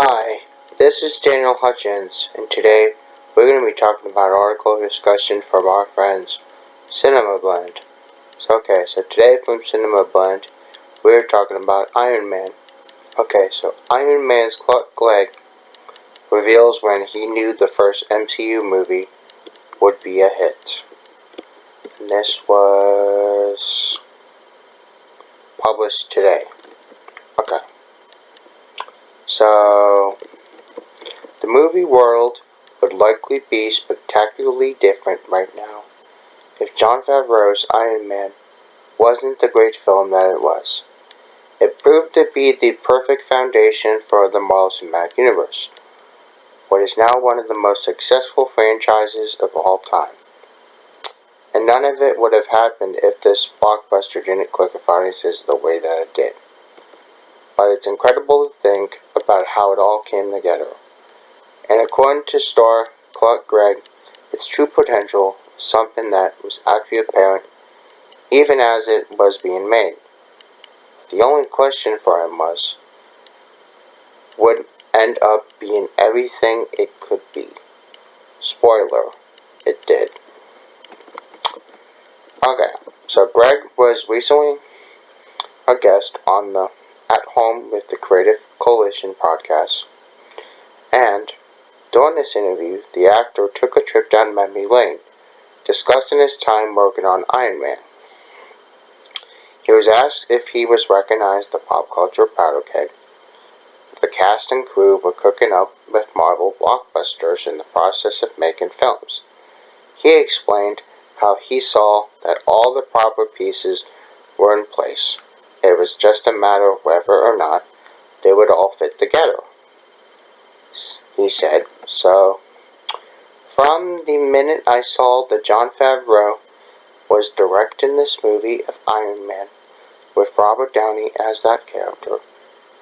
Hi, this is Daniel Hutchins, and today we're going to be talking about an article discussion from our friends, Cinema Blend. So today from Cinema Blend, we're talking about Iron Man. So Iron Man's Gregg reveals when he knew the first MCU movie would be a hit. And this was published today. So the movie world would likely be spectacularly different right now if Jon Favreau's Iron Man wasn't the great film that it was. It proved to be the perfect foundation for the Marvel Cinematic Universe, what is now one of the most successful franchises of all time. And none of it would have happened if this blockbuster didn't click with audiences the way that it did. But it's incredible to think about how it all came together. And according to star Gregg, its true potential is something that was actually apparent even as it was being made. The only question for him was, would end up being everything it could be. Spoiler, it did. So Gregg was recently a guest on the At Home with the Creative Coalition podcast, and during this interview, the actor took a trip down memory lane, discussing his time working on Iron Man. He was asked if he was recognized the pop culture powder keg. The cast and crew were cooking up with Marvel blockbusters in the process of making films. He explained how he saw that all the proper pieces were in place. It was just a matter of whether or not they would all fit together. He said, so from the minute I saw that Jon Favreau was directing this movie of Iron Man, with Robert Downey as that character,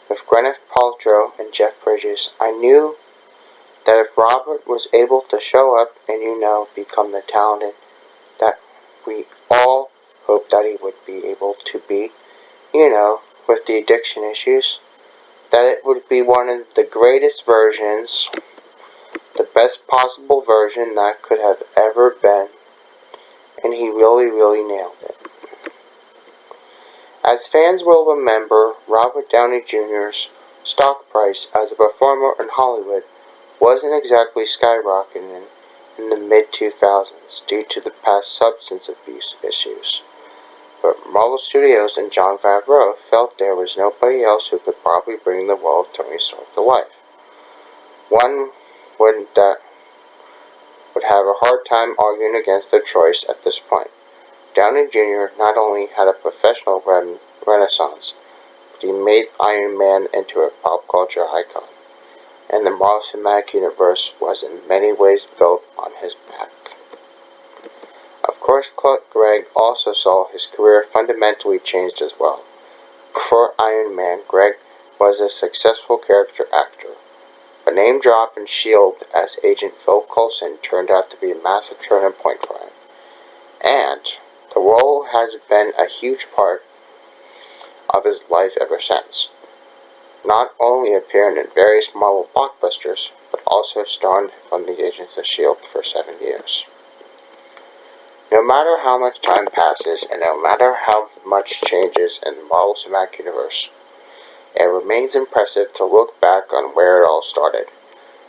with Gwyneth Paltrow and Jeff Bridges, I knew that if Robert was able to show up and become the talented that we all hoped that he would be able to be, with the addiction issues, that it would be one of the greatest versions, the best possible version that could have ever been, and he really, really nailed it. As fans will remember, Robert Downey Jr.'s stock price as a performer in Hollywood wasn't exactly skyrocketing in the mid-2000s due to the past substance abuse issues. But Marvel Studios and Jon Favreau felt there was nobody else who could probably bring the world Tony Stark to life. One would have a hard time arguing against their choice at this point. Downey Jr. not only had a professional renaissance, but he made Iron Man into a pop culture icon, and the Marvel Cinematic Universe was in many ways built on his back. Of course, Gregg also saw his career fundamentally changed as well. Before Iron Man, Gregg was a successful character actor. A name drop in S.H.I.E.L.D. as Agent Phil Coulson turned out to be a massive turning point for him. And the role has been a huge part of his life ever since. Not only appearing in various Marvel blockbusters, but also starring from the Agents of S.H.I.E.L.D. for 7 years. No matter how much time passes, and no matter how much changes in the Marvel Cinematic Universe, it remains impressive to look back on where it all started.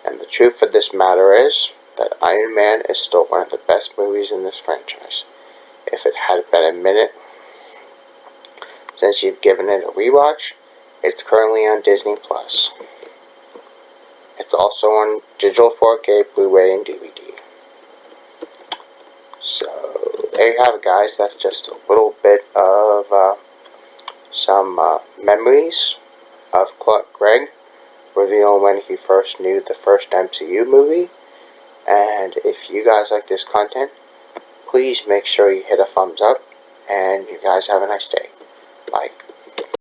And the truth of this matter is that Iron Man is still one of the best movies in this franchise. If it had been a minute since you've given it a rewatch, it's currently on Disney+. It's also on digital 4K, Blu-ray, and DVD. So there you have it, guys. That's just a little bit of some memories of Gregg, revealing when he first knew the first MCU movie. And if you guys like this content, please make sure you hit a thumbs up, and you guys have a nice day. Bye.